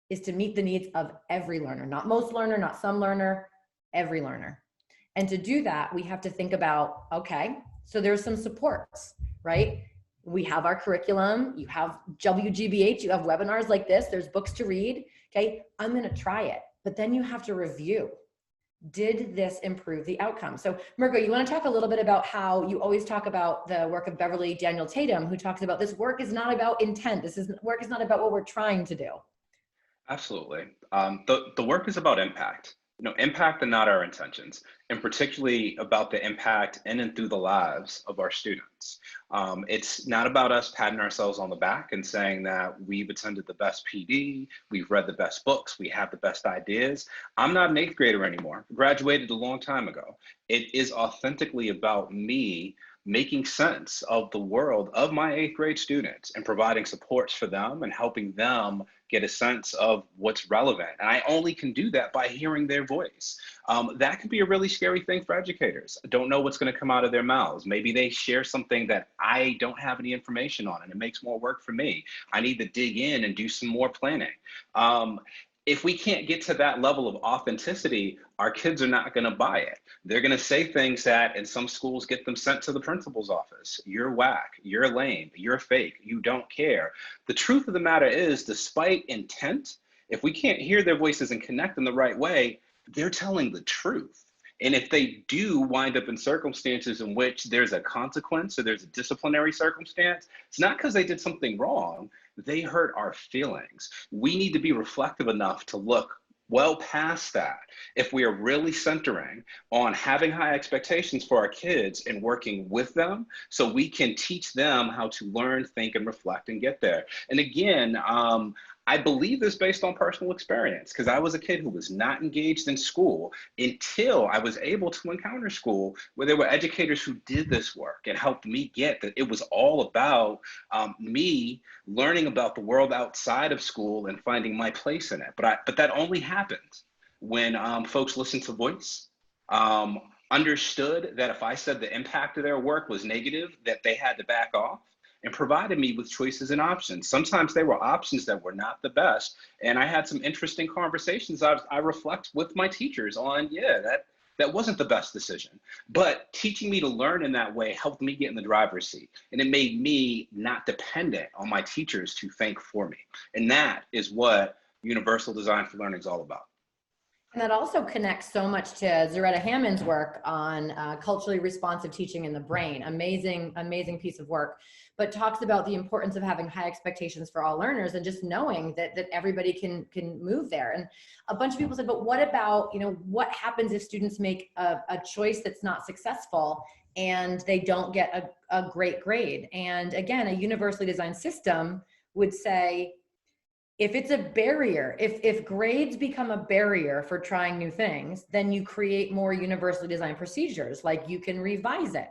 is to meet the needs of every learner, not most learner, not some learner, every learner. And to do that, we have to think about, okay, so there's some supports, right? We have our curriculum, you have WGBH, you have webinars like this, there's books to read, okay? I'm gonna try it, but then you have to review. Did this improve the outcome? So Mirko, you wanna talk a little bit about how you always talk about the work of Beverly Daniel Tatum, who talks about this work is not about intent. Work is not about what we're trying to do. Absolutely. The work is about impact. Impact and not our intentions, and particularly about the impact in and through the lives of our students. It's not about us patting ourselves on the back and saying that we've attended the best PD, we've read the best books, we have the best ideas. I'm not an 8th grader anymore. I graduated a long time ago. It is authentically about me making sense of the world of my 8th grade students and providing supports for them and helping them get a sense of what's relevant. And I only can do that by hearing their voice. That can be a really scary thing for educators. I don't know what's going to come out of their mouths. Maybe they share something that I don't have any information on and it makes more work for me. I need to dig in and do some more planning. If we can't get to that level of authenticity, our kids are not going to buy it. They're going to say things that in some schools get them sent to the principal's office. You're whack, you're lame, you're fake, you don't care. The truth of the matter is, despite intent, if we can't hear their voices and connect in the right way, they're telling the truth. And if they do wind up in circumstances in which there's a consequence or there's a disciplinary circumstance, it's not because they did something wrong. They hurt our feelings. We need to be reflective enough to look well past that if we are really centering on having high expectations for our kids and working with them so we can teach them how to learn, think, and reflect and get there. And again, I believe this based on personal experience because I was a kid who was not engaged in school until I was able to encounter school where there were educators who did this work and helped me get that it was all about me learning about the world outside of school and finding my place in it. But that only happened when folks listened to voice, understood that if I said the impact of their work was negative, that they had to back off, and provided me with choices and options. Sometimes they were options that were not the best. And I had some interesting conversations I reflect with my teachers on, that wasn't the best decision. But teaching me to learn in that way helped me get in the driver's seat. And it made me not dependent on my teachers to think for me. And that is what Universal Design for Learning is all about. And that also connects so much to Zaretta Hammond's work on culturally responsive teaching in the brain. Amazing, amazing piece of work, but talks about the importance of having high expectations for all learners and just knowing that everybody can move there. And a bunch of people said, but what about, what happens if students make a choice that's not successful and they don't get a great grade? And again, a universally designed system would say, if it's a barrier, if grades become a barrier for trying new things, then you create more universally designed procedures, like you can revise it.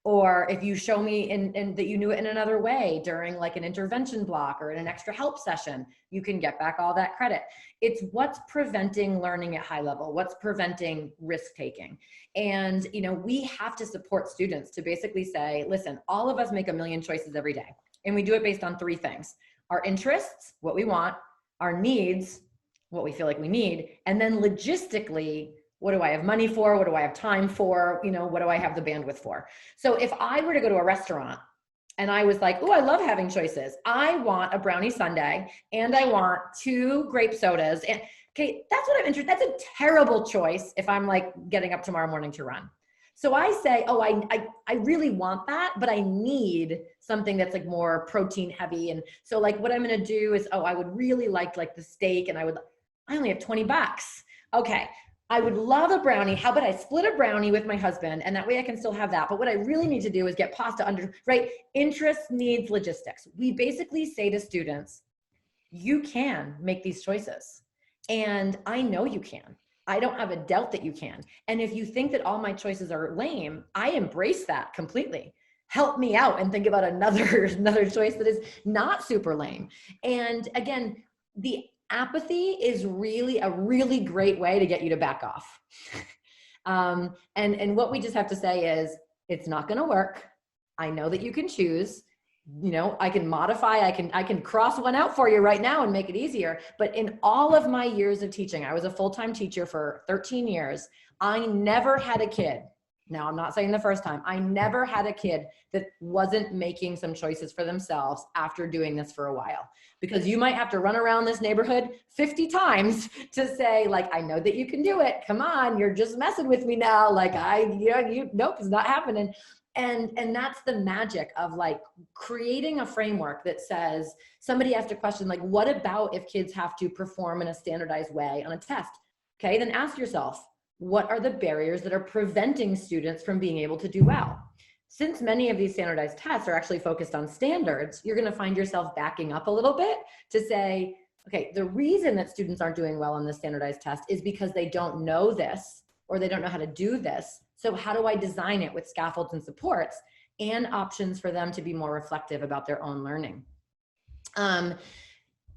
Or if you show me in that you knew it in another way during like an intervention block or in an extra help session, you can get back all that credit. It's what's preventing learning at high level, what's preventing risk taking. And we have to support students to basically say, listen, all of us make a million choices every day. And we do it based on 3 things. Our interests, what we want, our needs, what we feel like we need, and then logistically, what do I have money for? What do I have time for? What do I have the bandwidth for? So if I were to go to a restaurant and I was like, oh, I love having choices. I want a brownie sundae and I want 2 grape sodas. And okay, that's what I'm interested. That's a terrible choice if I'm like getting up tomorrow morning to run. So I say, oh, I really want that, but I need something that's like more protein heavy. And so like what I'm going to do is, I would really like the steak and I only have $20. Okay. I would love a brownie. How about I split a brownie with my husband and that way I can still have that. But what I really need to do is get pasta right? Interest, needs, logistics. We basically say to students, you can make these choices. And I know you can. I don't have a doubt that you can. And if you think that all my choices are lame, I embrace that completely. Help me out and think about another choice that is not super lame. And again, the apathy is really a really great way to get you to back off. And what we just have to say is, It's not going to work. I know that you can choose. You know, I can modify, I can cross one out for you right now and make it easier. But in all of my years of teaching, I was a full-time teacher for 13 years. I never had a kid. Now, I'm not saying the first time. I never had a kid that wasn't making some choices for themselves after doing this for a while. Because you might have to run around this neighborhood 50 times to say, like, I know that you can do it. Come on, you're just messing with me now. Like, nope, it's not happening. And that's the magic of like creating a framework that says, somebody asked a question like, what about if kids have to perform in a standardized way on a test? Okay, then ask yourself, what are the barriers that are preventing students from being able to do well? Since many of these standardized tests are actually focused on standards, you're going to find yourself backing up a little bit to say, okay, the reason that students aren't doing well on the standardized test is because they don't know this or they don't know how to do this. So how do I design it with scaffolds and supports and options for them to be more reflective about their own learning?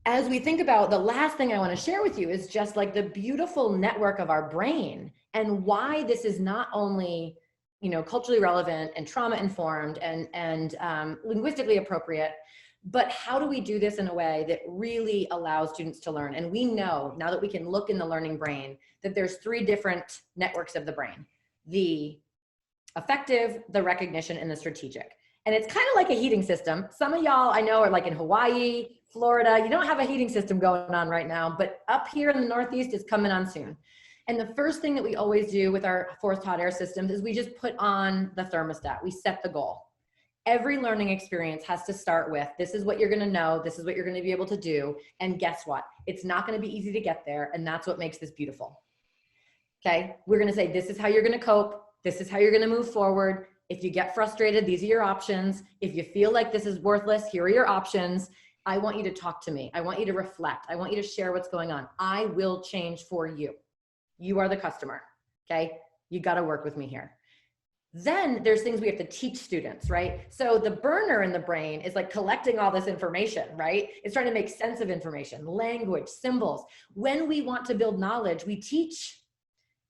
As we think about, the last thing I want to share with you is just like the beautiful network of our brain and why this is not only, you know, culturally relevant and trauma informed and linguistically appropriate, but how do we do this in a way that really allows students to learn? And we know now that we can look in the learning brain that there's 3 different networks of the brain: the affective, the recognition, and the strategic. And it's kind of like a heating system. Some of y'all I know are like in Hawaii, Florida. You don't have a heating system going on right now, but up here in the Northeast, it's coming on soon. And the first thing that we always do with our forced hot air systems is we just put on the thermostat. We set the goal. Every learning experience has to start with, this is what you're going to know, this is what you're going to be able to do. And guess what? It's not going to be easy to get there. And that's what makes this beautiful. Okay, we're going to say, this is how you're going to cope. This is how you're going to move forward. If you get frustrated, these are your options. If you feel like this is worthless, here are your options. I want you to talk to me. I want you to reflect. I want you to share what's going on. I will change for you. You are the customer. Okay, you got to work with me here. Then there's things we have to teach students, right? So the burner in the brain is like collecting all this information, right? It's trying to make sense of information, language, symbols. When we want to build knowledge, we teach.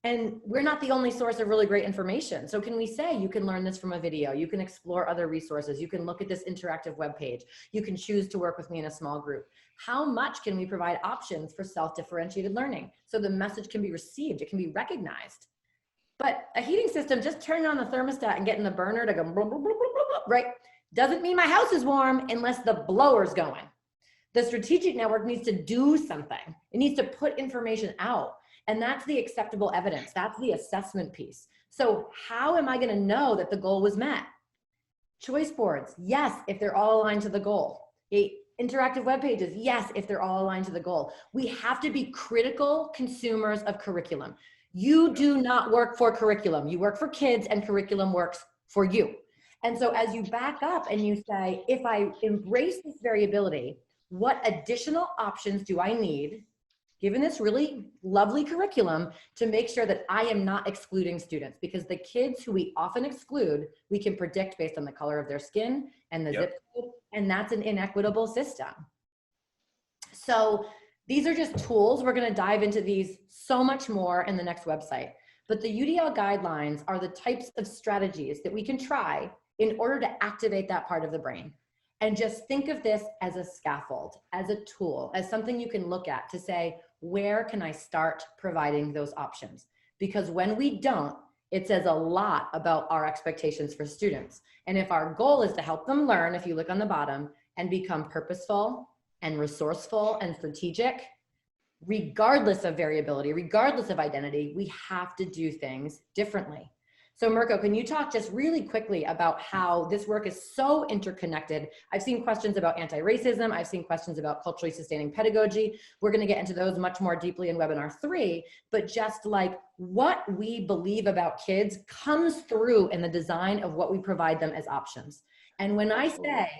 And we're not the only source of really great information. So can we say, you can learn this from a video, you can explore other resources, you can look at this interactive web page, you can choose to work with me in a small group. How much can we provide options for self-differentiated learning so the message can be received, it can be recognized? But a heating system, just turning on the thermostat and getting the burner to go, blah, blah, blah, blah, blah, right? Doesn't mean my house is warm unless the blower's going. The strategic network needs to do something. It needs to put information out. And that's the acceptable evidence. That's the assessment piece. So how am I going to know that the goal was met? Choice boards, yes, if they're all aligned to the goal. Interactive web pages, yes, if they're all aligned to the goal. We have to be critical consumers of curriculum. You do not work for curriculum. You work for kids, and curriculum works for you. And so as you back up and you say, if I embrace this variability, what additional options do I need, given this really lovely curriculum, to make sure that I am not excluding students? Because the kids who we often exclude, we can predict based on the color of their skin and the zip code, and that's an inequitable system. So these are just tools. We're going to dive into these so much more in the next website. But the UDL guidelines are the types of strategies that we can try in order to activate that part of the brain. And just think of this as a scaffold, as a tool, as something you can look at to say, where can I start providing those options? Because when we don't, it says a lot about our expectations for students. And if our goal is to help them learn, if you look on the bottom, and become purposeful and resourceful and strategic, regardless of variability, regardless of identity, we have to do things differently. So Mirko, can you talk just really quickly about how this work is so interconnected? I've seen questions about anti-racism. I've seen questions about culturally sustaining pedagogy. We're going to get into those much more deeply in webinar 3, but just like what we believe about kids comes through in the design of what we provide them as options. And when I say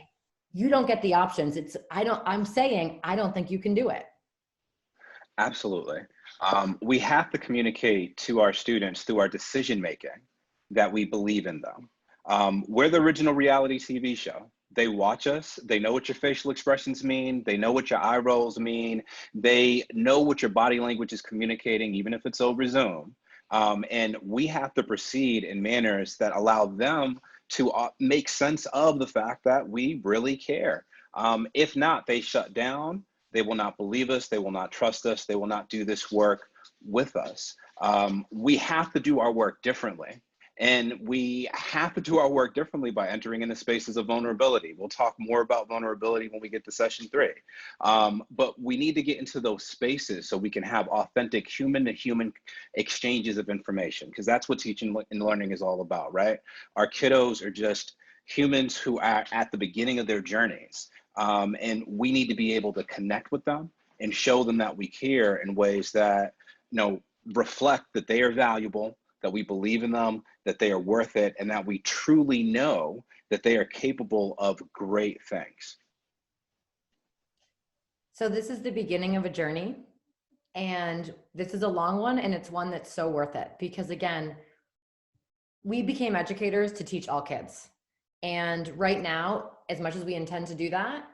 you don't get the options, I'm saying I don't think you can do it. Absolutely. We have to communicate to our students through our decision making that we believe in them. We're the original reality TV show. They watch us, they know what your facial expressions mean, they know what your eye rolls mean, they know what your body language is communicating, even if it's over Zoom. And we have to proceed in manners that allow them to make sense of the fact that we really care. If not, they shut down. They will not believe us. They will not trust us. They will not do this work with us. We have to do our work differently. And we have to do our work differently by entering into spaces of vulnerability. We'll talk more about vulnerability when we get to session 3. But we need to get into those spaces so we can have authentic human-to-human exchanges of information, because that's what teaching and learning is all about, right? Our kiddos are just humans who are at the beginning of their journeys. And we need to be able to connect with them and show them that we care in ways that, reflect that they are valuable, that we believe in them, that they are worth it, and that we truly know that they are capable of great things. So this is the beginning of a journey, and this is a long one, and it's one that's so worth it, because again, we became educators to teach all kids. And right now, as much as we intend to do that,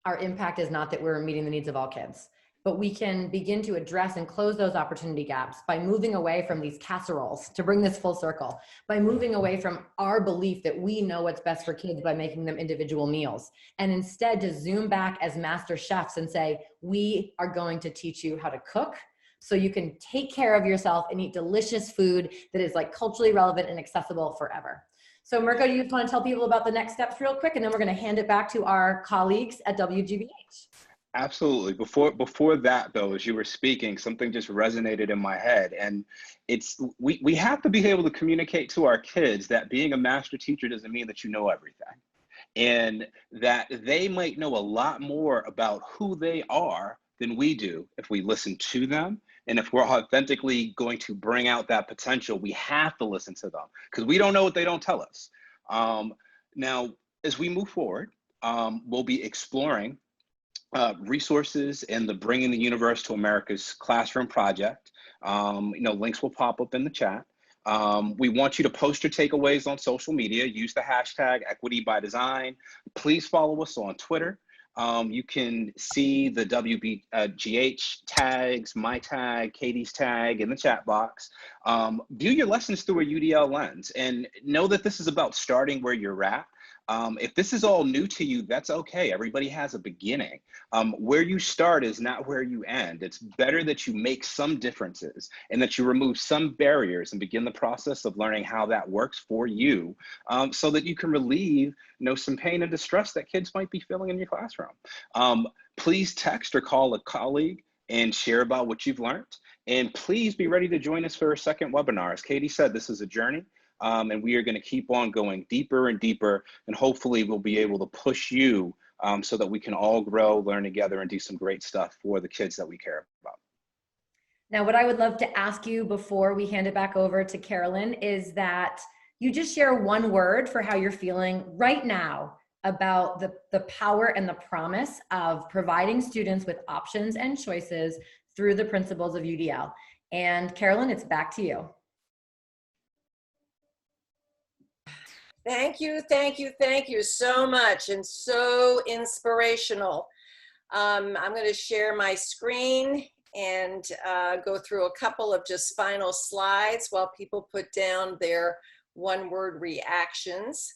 our impact is not that we're meeting the needs of all kids. But we can begin to address and close those opportunity gaps by moving away from these casseroles, to bring this full circle, by moving away from our belief that we know what's best for kids by making them individual meals, and instead to zoom back as master chefs and say, we are going to teach you how to cook so you can take care of yourself and eat delicious food that is like culturally relevant and accessible forever. So Mirko, do you just want to tell people about the next steps real quick, and then we're going to hand it back to our colleagues at WGBH. Absolutely. Before that, though, as you were speaking, something just resonated in my head. And it's we have to be able to communicate to our kids that being a master teacher doesn't mean that you know everything. And that they might know a lot more about who they are than we do if we listen to them. And if we're authentically going to bring out that potential, we have to listen to them, because we don't know what they don't tell us. Now, as we move forward, we'll be exploring resources and the Bringing the Universe to America's Classroom project. Links will pop up in the chat. We want you to post your takeaways on social media. Use the hashtag #EquityByDesign. Please follow us on Twitter. You can see the WGH tags, my tag, Katie's tag in the chat box. View your lessons through a UDL lens, and know that this is about starting where you're at. If this is all new to you, that's okay. Everybody has a beginning. Where you start is not where you end. It's better that you make some differences and that you remove some barriers and begin the process of learning how that works for you, so that you can relieve some pain and distress that kids might be feeling in your classroom. Please text or call a colleague and share about what you've learned. And please be ready to join us for a second webinar. As Katie said, this is a journey. And we are going to keep on going deeper and deeper, and hopefully we'll be able to push you so that we can all grow, learn together, and do some great stuff for the kids that we care about. Now, what I would love to ask you before we hand it back over to Carolyn is that you just share one word for how you're feeling right now about the power and the promise of providing students with options and choices through the principles of UDL. And Carolyn, it's back to you. Thank you so much, and so inspirational. I'm going to share my screen and go through a couple of just final slides while people put down their one-word reactions.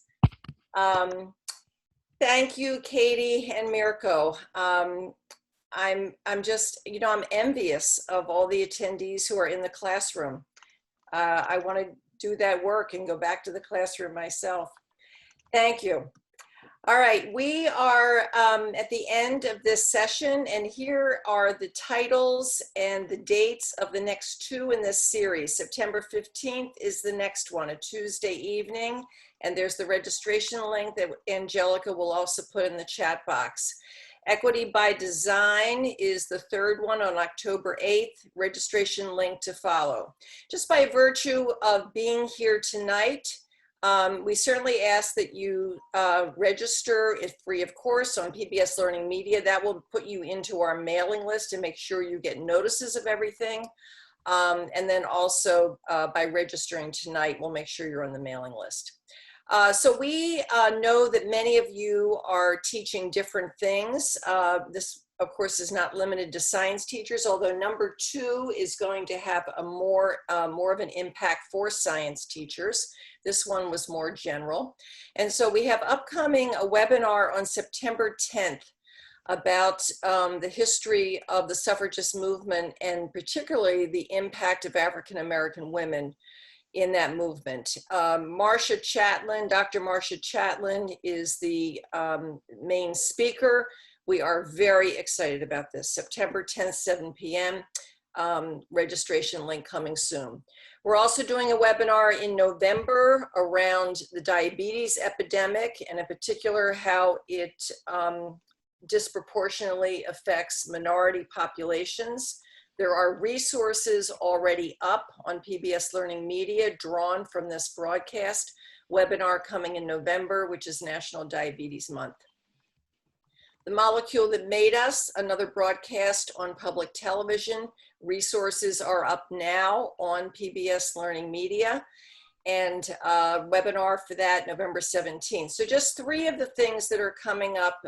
Thank you, Katie and Mirko. I'm just, I'm envious of all the attendees who are in the classroom. I want to do that work and go back to the classroom myself. Thank you. All right, we are at the end of this session, and here are the titles and the dates of the next 2 in this series. September 15th is the next one, a Tuesday evening, and there's the registration link that Angelica will also put in the chat box. Equity by Design is the 3rd one on October 8th, registration link to follow. Just by virtue of being here tonight, we certainly ask that you register, if free of course, on PBS LearningMedia. That will put you into our mailing list and make sure you get notices of everything. And then also by registering tonight, we'll make sure you're on the mailing list. So we know that many of you are teaching different things. This of course, is not limited to science teachers, although number 2 is going to have a more of an impact for science teachers. This one was more general. And so we have upcoming a webinar on September 10th about the history of the suffragist movement, and particularly the impact of African-American women in that movement. Marcia Chatelain, Dr. Marcia Chatelain is the main speaker. We are very excited about this. September 10th, 7 p.m. Registration link coming soon. We're also doing a webinar in November around the diabetes epidemic, and in particular how it disproportionately affects minority populations. There are resources already up on PBS LearningMedia drawn from this broadcast. Webinar coming in November, which is National Diabetes Month. The Molecule That Made Us, another broadcast on public television. Resources are up now on PBS LearningMedia, and webinar for that November 17th. So just 3 of the things that are coming up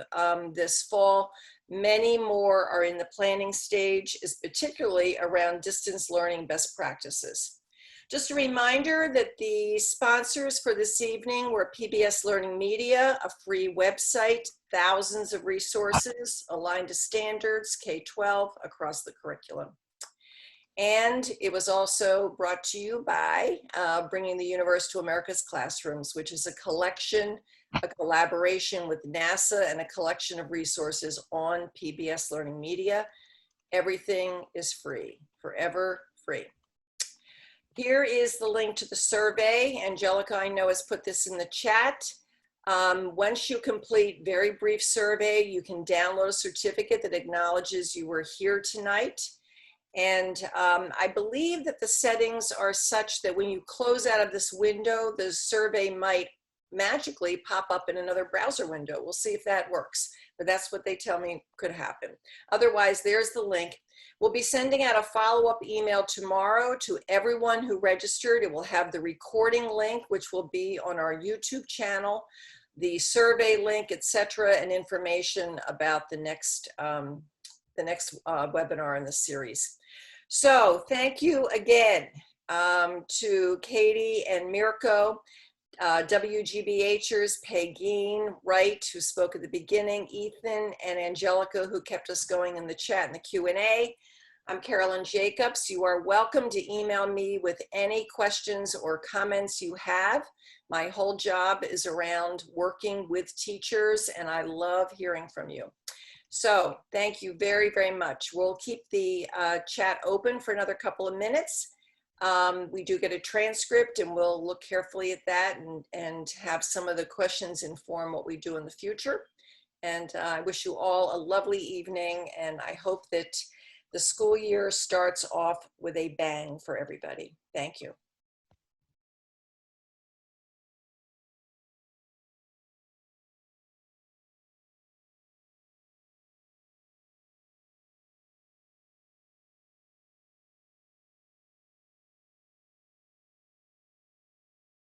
this fall. Many more are in the planning stage, is particularly around distance learning best practices. Just a reminder that the sponsors for this evening were PBS LearningMedia, a free website, thousands of resources aligned to standards, K-12 across the curriculum. And it was also brought to you by Bringing the Universe to America's Classrooms, which is a collection, a collaboration with NASA, and a collection of resources on PBS LearningMedia. Everything is free, forever free. Here is the link to the survey. Angelica, I know, has put this in the chat. Once you complete very brief survey, you can download a certificate that acknowledges you were here tonight. And I believe that the settings are such that when you close out of this window, the survey might magically pop up in another browser window. We'll see if that works, but that's what they tell me could happen. Otherwise, there's the link. We'll be sending out a follow-up email tomorrow to everyone who registered. It will have the recording link, which will be on our YouTube channel, the survey link, etc., and information about the next webinar in the series. So thank you again to Katie and Mirko, WGBHers, Pegeen, Wright, who spoke at the beginning, Ethan, and Angelica, who kept us going in the chat and the Q&A. I'm Carolyn Jacobs. You are welcome to email me with any questions or comments you have. My whole job is around working with teachers, and I love hearing from you. So thank you very, very much. We'll keep the chat open for another couple of minutes. We do get a transcript, and we'll look carefully at that and have some of the questions inform what we do in the future. And I wish you all a lovely evening, and I hope that the school year starts off with a bang for everybody. Thank you.